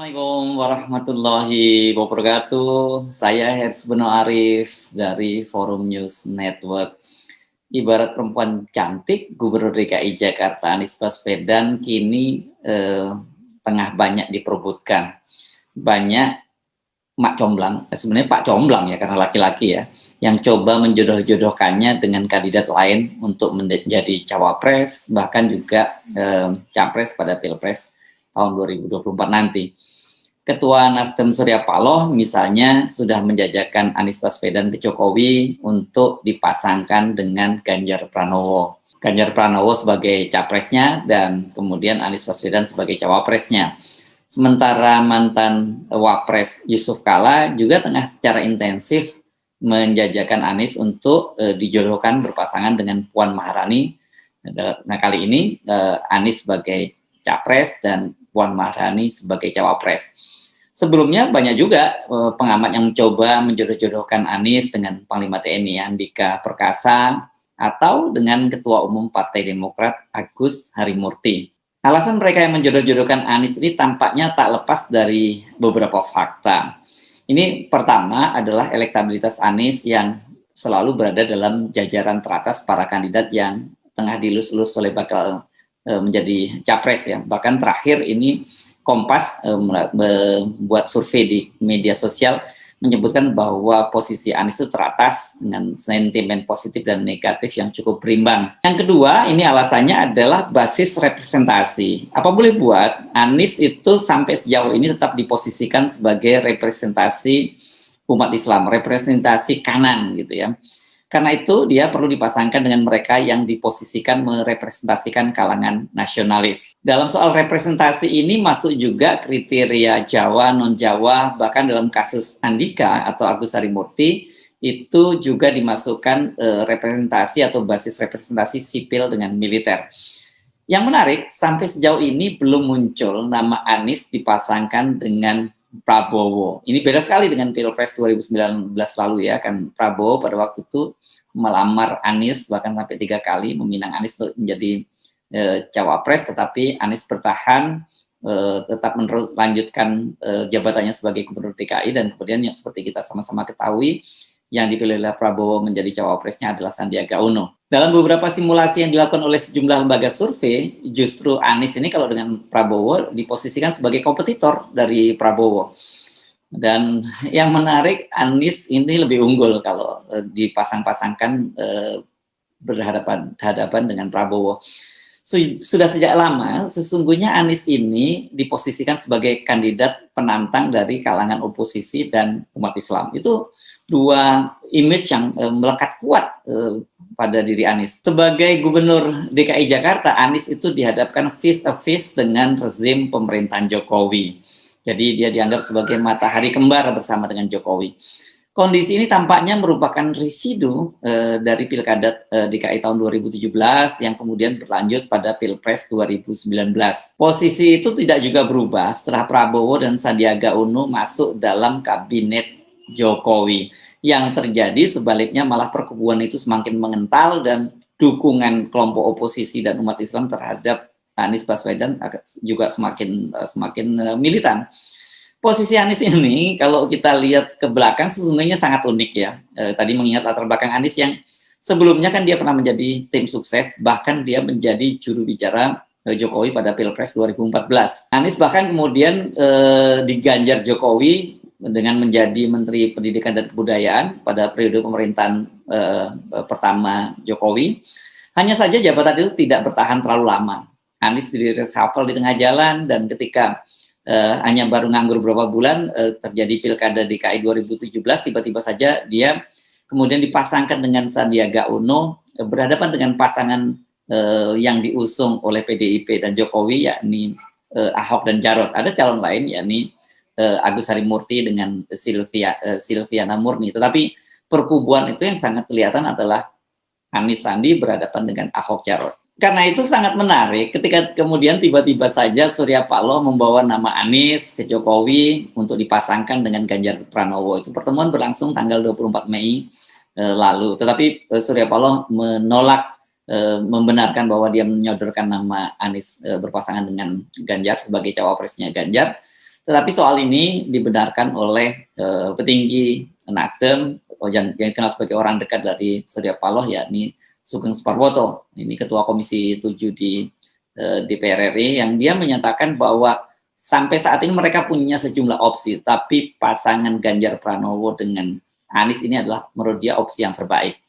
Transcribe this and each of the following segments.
Assalamualaikum warahmatullahi wabarakatuh. Saya Hersbeno Arif dari Forum News Network. Ibarat perempuan cantik, Gubernur DKI Jakarta Anies Baswedan kini tengah banyak diperebutkan. Banyak mak comblang, sebenarnya Pak Comblang ya karena laki-laki ya, yang coba menjodoh-jodohkannya dengan kandidat lain untuk menjadi cawapres, bahkan juga capres pada Pilpres tahun 2024 nanti. Ketua Nasdem Surya Paloh misalnya sudah menjajakan Anies Baswedan ke Jokowi untuk dipasangkan dengan Ganjar Pranowo. Ganjar Pranowo sebagai capresnya dan kemudian Anies Baswedan sebagai cawapresnya. Sementara mantan Wapres Yusuf Kala juga tengah secara intensif menjajakan Anies untuk dijodohkan berpasangan dengan Puan Maharani. Nah kali ini Anies sebagai capres dan Puan Maharani sebagai cawapres. Sebelumnya banyak juga pengamat yang mencoba menjodoh-jodohkan Anies dengan Panglima TNI Andika Perkasa atau dengan Ketua Umum Partai Demokrat Agus Harimurti. Alasan mereka yang menjodoh-jodohkan Anies ini tampaknya tak lepas dari beberapa fakta. Ini pertama adalah elektabilitas Anies yang selalu berada dalam jajaran teratas para kandidat yang tengah dilus-lus oleh bakal menjadi capres ya. Bahkan terakhir ini Kompas membuat survei di media sosial menyebutkan bahwa posisi Anies itu teratas dengan sentimen positif dan negatif yang cukup berimbang. Yang kedua, ini alasannya adalah basis representasi. Apa boleh buat, Anies itu sampai sejauh ini tetap diposisikan sebagai representasi umat Islam, representasi kanan gitu ya. Karena itu dia perlu dipasangkan dengan mereka yang diposisikan merepresentasikan kalangan nasionalis. Dalam soal representasi ini masuk juga kriteria Jawa, non-Jawa, bahkan dalam kasus Andika atau Agus Harimurti itu juga dimasukkan representasi atau basis representasi sipil dengan militer. Yang menarik, sampai sejauh ini belum muncul nama Anies dipasangkan dengan Prabowo. Ini beda sekali dengan Pilpres 2019 lalu ya, kan Prabowo pada waktu itu melamar Anies bahkan sampai 3 kali meminang Anies untuk menjadi cawapres, tetapi Anies bertahan tetap melanjutkan jabatannya sebagai Gubernur DKI dan kemudian yang seperti kita sama-sama ketahui yang dipilih oleh Prabowo menjadi cawapresnya adalah Sandiaga Uno. Dalam beberapa simulasi yang dilakukan oleh sejumlah lembaga survei, justru Anies ini kalau dengan Prabowo diposisikan sebagai kompetitor dari Prabowo. Dan yang menarik, Anies ini lebih unggul kalau dipasang-pasangkan berhadapan dengan Prabowo. Sudah sejak lama sesungguhnya Anies ini diposisikan sebagai kandidat penantang dari kalangan oposisi dan umat Islam. Itu dua image yang melekat kuat pada diri Anies. Sebagai Gubernur DKI Jakarta, Anies itu dihadapkan face to face dengan rezim pemerintahan Jokowi. Jadi dia dianggap sebagai matahari kembar bersama dengan Jokowi. Kondisi ini tampaknya merupakan residu dari Pilkada DKI tahun 2017 yang kemudian berlanjut pada Pilpres 2019. Posisi itu tidak juga berubah setelah Prabowo dan Sandiaga Uno masuk dalam kabinet Jokowi. Yang terjadi sebaliknya malah perkubuan itu semakin mengental dan dukungan kelompok oposisi dan umat Islam terhadap Anies Baswedan juga semakin militan. Posisi Anies ini kalau kita lihat ke belakang sesungguhnya sangat unik ya. Tadi mengingat latar belakang Anies yang sebelumnya kan dia pernah menjadi tim sukses, bahkan dia menjadi juru bicara Jokowi pada Pilpres 2014. Anies bahkan kemudian diganjar Jokowi dengan menjadi Menteri Pendidikan dan Kebudayaan pada periode pemerintahan pertama Jokowi. Hanya saja jabatan itu tidak bertahan terlalu lama. Anies di-reshuffle di tengah jalan dan ketika hanya baru nganggur beberapa bulan terjadi Pilkada DKI 2017, tiba-tiba saja dia kemudian dipasangkan dengan Sandiaga Uno berhadapan dengan pasangan yang diusung oleh PDIP dan Jokowi, yakni Ahok dan Jarot. Ada calon lain yakni Agus Harimurti dengan Silviana Murni. Tetapi perkubuan itu yang sangat kelihatan adalah Anies Sandi berhadapan dengan Ahok Jarot. Karena itu sangat menarik ketika kemudian tiba-tiba saja Surya Paloh membawa nama Anies ke Jokowi untuk dipasangkan dengan Ganjar Pranowo. Itu pertemuan berlangsung tanggal 24 Mei lalu. Tetapi Surya Paloh menolak, membenarkan bahwa dia menyodorkan nama Anies berpasangan dengan Ganjar sebagai cawapresnya Ganjar. Tetapi soal ini dibenarkan oleh petinggi Nasdem yang dikenal sebagai orang dekat dari Surya Paloh, yakni Sugeng Suparwoto. Ini Ketua Komisi 7 di DPR RI, yang dia menyatakan bahwa sampai saat ini mereka punya sejumlah opsi, tapi pasangan Ganjar Pranowo dengan Anies ini adalah menurut dia opsi yang terbaik.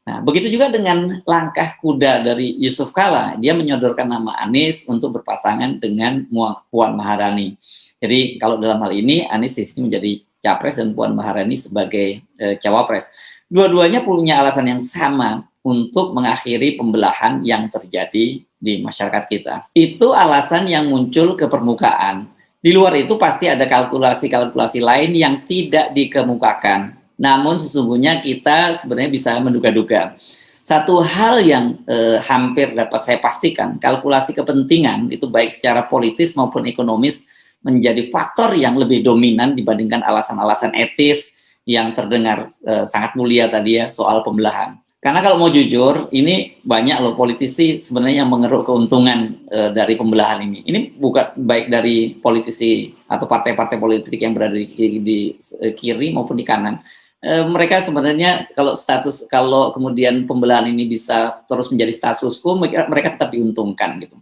Nah, begitu juga dengan langkah kuda dari Yusuf Kala, dia menyodorkan nama Anies untuk berpasangan dengan Puan Maharani. Jadi kalau dalam hal ini Anies di sini menjadi capres dan Puan Maharani sebagai cawapres. Dua-duanya punya alasan yang sama untuk mengakhiri pembelahan yang terjadi di masyarakat kita. Itu alasan yang muncul ke permukaan. Di luar itu pasti ada kalkulasi-kalkulasi lain yang tidak dikemukakan. Namun sesungguhnya kita sebenarnya bisa menduga-duga. Satu hal yang hampir dapat saya pastikan, kalkulasi kepentingan itu baik secara politis maupun ekonomis menjadi faktor yang lebih dominan dibandingkan alasan-alasan etis yang terdengar sangat mulia tadi ya soal pembelahan. Karena kalau mau jujur, ini banyak loh politisi sebenarnya yang mengeruk keuntungan dari pembelahan ini. Ini bukan baik dari politisi atau partai-partai politik yang berada di kiri maupun di kanan. Mereka sebenarnya kalau kemudian pembelahan ini bisa terus menjadi status quo, mereka tetap diuntungkan gitu.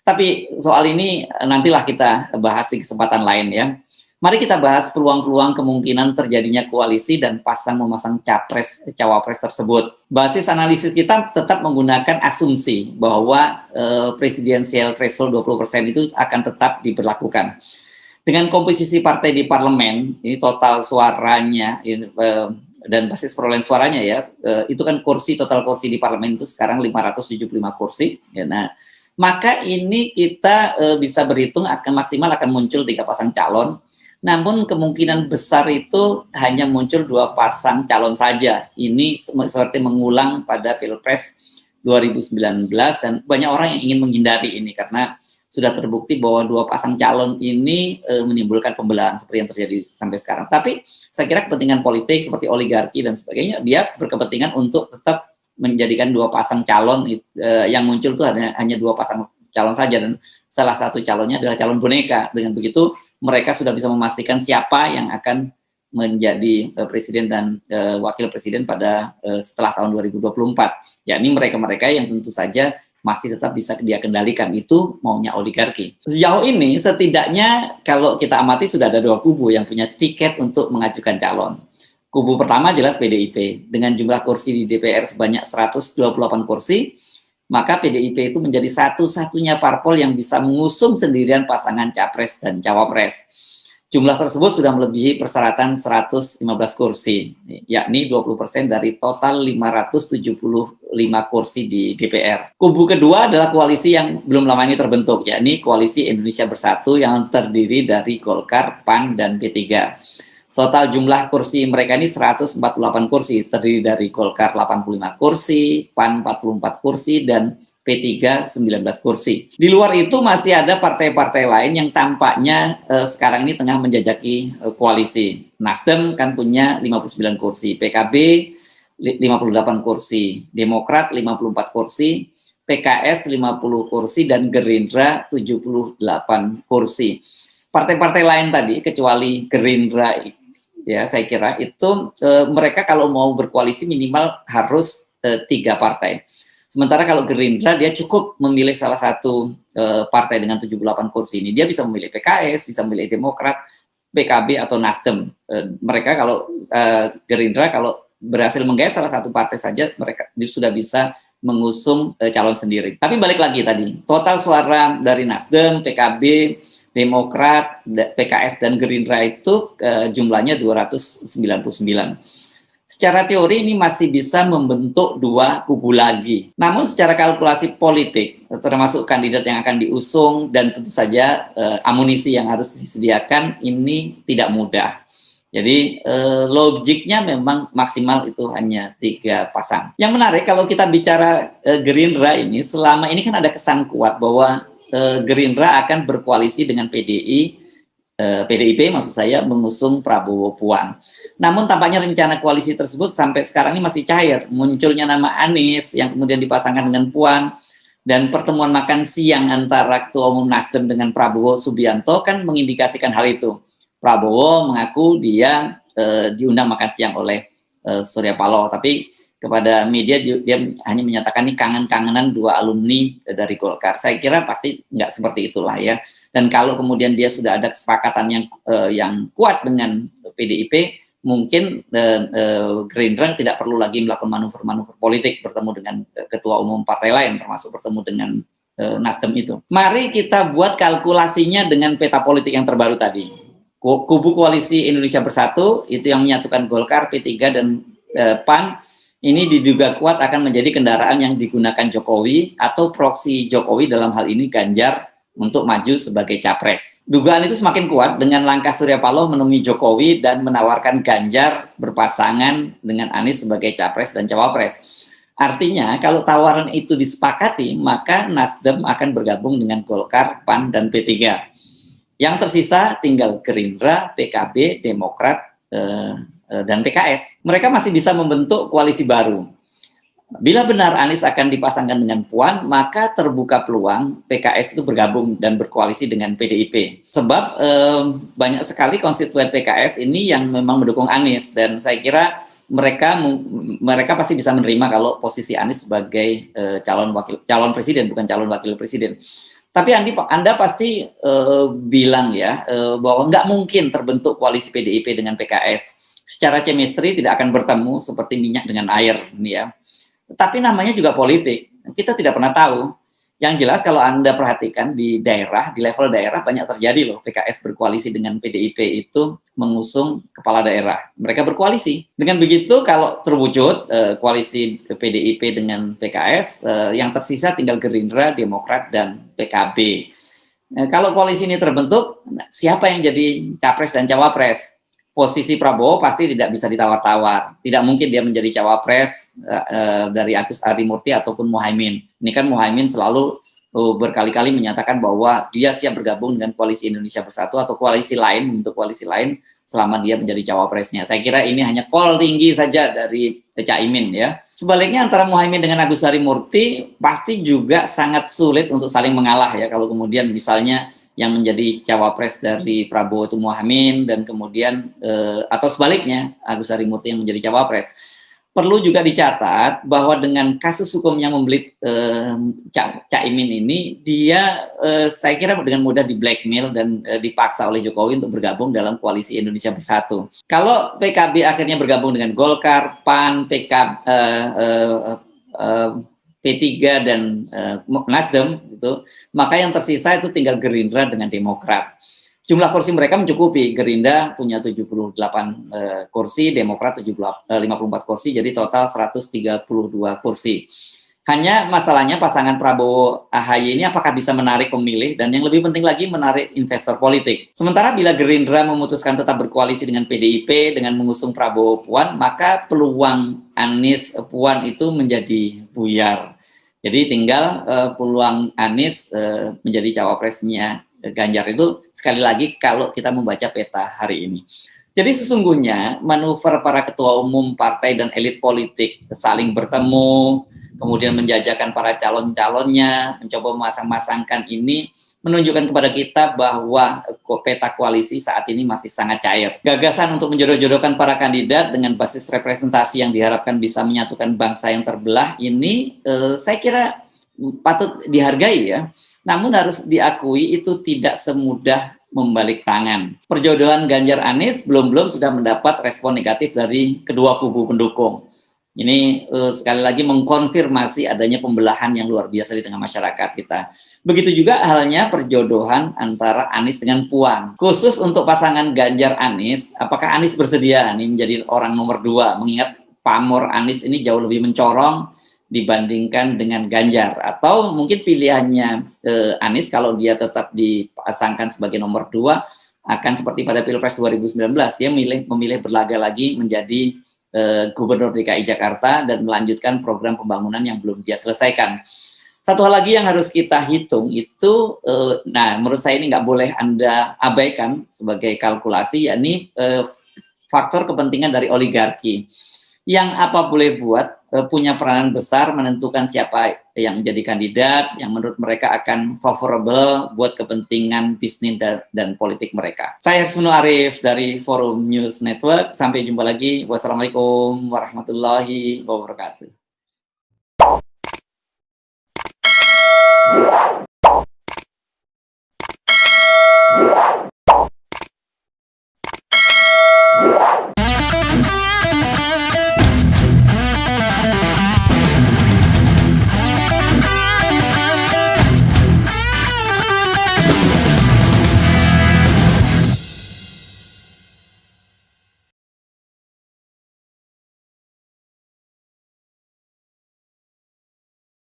Tapi soal ini nantilah kita bahas di kesempatan lain ya. Mari kita bahas peluang-peluang kemungkinan terjadinya koalisi dan memasang cawapres tersebut. Basis analisis kita tetap menggunakan asumsi bahwa presidensial threshold 20% itu akan tetap diberlakukan. Dengan komposisi partai di parlemen, ini total suaranya dan basis perolehan suaranya ya, itu kan total kursi di parlemen itu sekarang 575 kursi. Ya, nah, maka ini kita bisa berhitung maksimal akan muncul 3 pasang calon. Namun kemungkinan besar itu hanya muncul 2 pasang calon saja. Ini seperti mengulang pada Pilpres 2019 dan banyak orang yang ingin menghindari ini karena sudah terbukti bahwa 2 pasang calon ini menimbulkan pembelahan seperti yang terjadi sampai sekarang. Tapi saya kira kepentingan politik seperti oligarki dan sebagainya, dia berkepentingan untuk tetap menjadikan 2 pasang calon yang muncul itu hanya 2 pasang calon saja, dan salah satu calonnya adalah calon boneka. Dengan begitu mereka sudah bisa memastikan siapa yang akan menjadi presiden dan wakil presiden pada setelah tahun 2024, yakni mereka-mereka yang tentu saja masih tetap bisa dia kendalikan. Itu maunya oligarki. Sejauh ini setidaknya kalau kita amati sudah ada 2 kubu yang punya tiket untuk mengajukan calon. Kubu pertama jelas PDIP dengan jumlah kursi di DPR sebanyak 128 kursi, maka PDIP itu menjadi satu-satunya parpol yang bisa mengusung sendirian pasangan capres dan cawapres. Jumlah tersebut sudah melebihi persyaratan 115 kursi, yakni 20% dari total 575 kursi di DPR. Kubu kedua adalah koalisi yang belum lama ini terbentuk, yakni Koalisi Indonesia Bersatu yang terdiri dari Golkar, PAN, dan P3. Total jumlah kursi mereka ini 148 kursi, terdiri dari Golkar 85 kursi, PAN 44 kursi, dan P3 19 kursi. Di luar itu masih ada partai-partai lain yang tampaknya sekarang ini tengah menjajaki koalisi. Nasdem kan punya 59 kursi, PKB 58 kursi, Demokrat 54 kursi, PKS 50 kursi, dan Gerindra 78 kursi. Partai-partai lain tadi, kecuali Gerindra, ya saya kira itu mereka kalau mau berkoalisi minimal harus 3 partai. Sementara kalau Gerindra dia cukup memilih salah satu partai dengan 78 kursi ini. Dia bisa memilih PKS, bisa memilih Demokrat, PKB, atau Nasdem. Mereka kalau Gerindra kalau berhasil menggait salah satu partai saja, mereka sudah bisa mengusung calon sendiri. Tapi balik lagi tadi, total suara dari Nasdem, PKB, Demokrat, PKS, dan Gerindra itu jumlahnya 299. Secara teori ini masih bisa membentuk 2 kubu lagi. Namun secara kalkulasi politik, termasuk kandidat yang akan diusung dan tentu saja amunisi yang harus disediakan, ini tidak mudah. Jadi logiknya memang maksimal itu hanya 3 pasang. Yang menarik kalau kita bicara Gerindra ini, selama ini kan ada kesan kuat bahwa Gerindra akan berkoalisi dengan PDIP maksud saya, mengusung Prabowo Puan. Namun tampaknya rencana koalisi tersebut sampai sekarang ini masih cair. Munculnya nama Anies yang kemudian dipasangkan dengan Puan, Dan pertemuan makan siang antara Ketua Umum Nasdem dengan Prabowo Subianto kan mengindikasikan hal itu. Prabowo mengaku dia diundang makan siang oleh Surya Paloh, tapi kepada media dia hanya menyatakan ini kangen-kangenan dua alumni dari Golkar. Saya kira pasti nggak seperti itulah ya. Dan kalau kemudian dia sudah ada kesepakatan yang kuat dengan PDIP, mungkin Gerindra tidak perlu lagi melakukan manuver-manuver politik bertemu dengan ketua umum partai lain, termasuk bertemu dengan Nasdem itu. Mari kita buat kalkulasinya dengan peta politik yang terbaru tadi. Kubu Koalisi Indonesia Bersatu itu yang menyatukan Golkar, P3 dan PAN ini diduga kuat akan menjadi kendaraan yang digunakan Jokowi atau proksi Jokowi dalam hal ini Ganjar untuk maju sebagai capres. Dugaan itu semakin kuat dengan langkah Surya Paloh menemui Jokowi dan menawarkan Ganjar berpasangan dengan Anies sebagai capres dan cawapres. Artinya kalau tawaran itu disepakati, maka Nasdem akan bergabung dengan Golkar, PAN, dan P3. Yang tersisa tinggal Gerindra, PKB, Demokrat, dan PKS. Mereka masih bisa membentuk koalisi baru. Bila benar Anies akan dipasangkan dengan Puan, maka terbuka peluang PKS itu bergabung dan berkoalisi dengan PDIP. Sebab banyak sekali konstituen PKS ini yang memang mendukung Anies, dan saya kira mereka pasti bisa menerima kalau posisi Anies sebagai calon presiden, bukan calon wakil presiden. Tapi Anda pasti bilang ya bahwa nggak mungkin terbentuk koalisi PDIP dengan PKS. Secara chemistry tidak akan bertemu seperti minyak dengan air, ya. Tapi namanya juga politik. Kita tidak pernah tahu. Yang jelas kalau Anda perhatikan di daerah, di level daerah banyak terjadi loh PKS berkoalisi dengan PDIP itu mengusung kepala daerah. Mereka berkoalisi. Dengan begitu kalau terwujud koalisi PDIP dengan PKS, yang tersisa tinggal Gerindra, Demokrat, dan PKB. Kalau koalisi ini terbentuk, siapa yang jadi capres dan cawapres? Posisi Prabowo pasti tidak bisa ditawar-tawar. Tidak mungkin dia menjadi cawapres dari Agus Harimurti ataupun Muhaimin. Ini kan Muhaimin selalu berkali-kali menyatakan bahwa dia siap bergabung dengan Koalisi Indonesia Bersatu atau koalisi lain, untuk koalisi lain selama dia menjadi cawapresnya. Saya kira ini hanya call tinggi saja dari Caimin ya. Sebaliknya antara Muhaimin dengan Agus Harimurti pasti juga sangat sulit untuk saling mengalah ya, kalau kemudian misalnya yang menjadi cawapres dari Prabowo itu Muhaimin dan kemudian atau sebaliknya Agus Harimurti yang menjadi cawapres. Perlu juga dicatat bahwa dengan kasus hukum yang membelit Caimin ini, dia saya kira dengan mudah di blackmail dan dipaksa oleh Jokowi untuk bergabung dalam koalisi Indonesia Bersatu. Kalau PKB akhirnya bergabung dengan Golkar, PAN, P3 dan Nasdem itu, maka yang tersisa itu tinggal Gerindra dengan Demokrat. Jumlah kursi mereka mencukupi. Gerindra punya 78 kursi, Demokrat 54 kursi, jadi total 132 kursi. Hanya masalahnya pasangan Prabowo AHY ini apakah bisa menarik pemilih, dan yang lebih penting lagi menarik investor politik. Sementara bila Gerindra memutuskan tetap berkoalisi dengan PDIP dengan mengusung Prabowo Puan, maka peluang Anies Puan itu menjadi buyar. Jadi tinggal peluang Anies menjadi cawapresnya Ganjar itu sekali lagi kalau kita membaca peta hari ini. Jadi sesungguhnya manuver para ketua umum partai dan elit politik saling bertemu, kemudian menjajakan para calon-calonnya, mencoba memasang-masangkan ini, menunjukkan kepada kita bahwa peta koalisi saat ini masih sangat cair. Gagasan untuk menjodoh-jodohkan para kandidat dengan basis representasi yang diharapkan bisa menyatukan bangsa yang terbelah ini, saya kira patut dihargai ya. Namun harus diakui itu tidak semudah membalik tangan. Perjodohan Ganjar Anies belum sudah mendapat respon negatif dari kedua kubu pendukung. Ini sekali lagi mengkonfirmasi adanya pembelahan yang luar biasa di tengah masyarakat kita. Begitu juga halnya perjodohan antara Anies dengan Puan. Khusus untuk pasangan Ganjar Anies, apakah Anies bersedia nih menjadi orang nomor 2? Mengingat pamor Anies ini jauh lebih mencorong dibandingkan dengan Ganjar. Atau mungkin pilihannya Anies kalau dia tetap dipasangkan sebagai nomor 2 akan seperti pada Pilpres 2019. Dia memilih berlaga lagi menjadi Gubernur DKI Jakarta dan melanjutkan program pembangunan yang belum dia selesaikan. Satu hal lagi yang harus kita hitung itu, nah menurut saya ini nggak boleh Anda abaikan sebagai kalkulasi, yakni faktor kepentingan dari oligarki. yang apa boleh buat punya peranan besar menentukan siapa yang menjadi kandidat yang menurut mereka akan favorable buat kepentingan bisnis dan politik mereka. Saya Hersbunu Arif dari Forum News Network. Sampai jumpa lagi. Wassalamualaikum warahmatullahi wabarakatuh.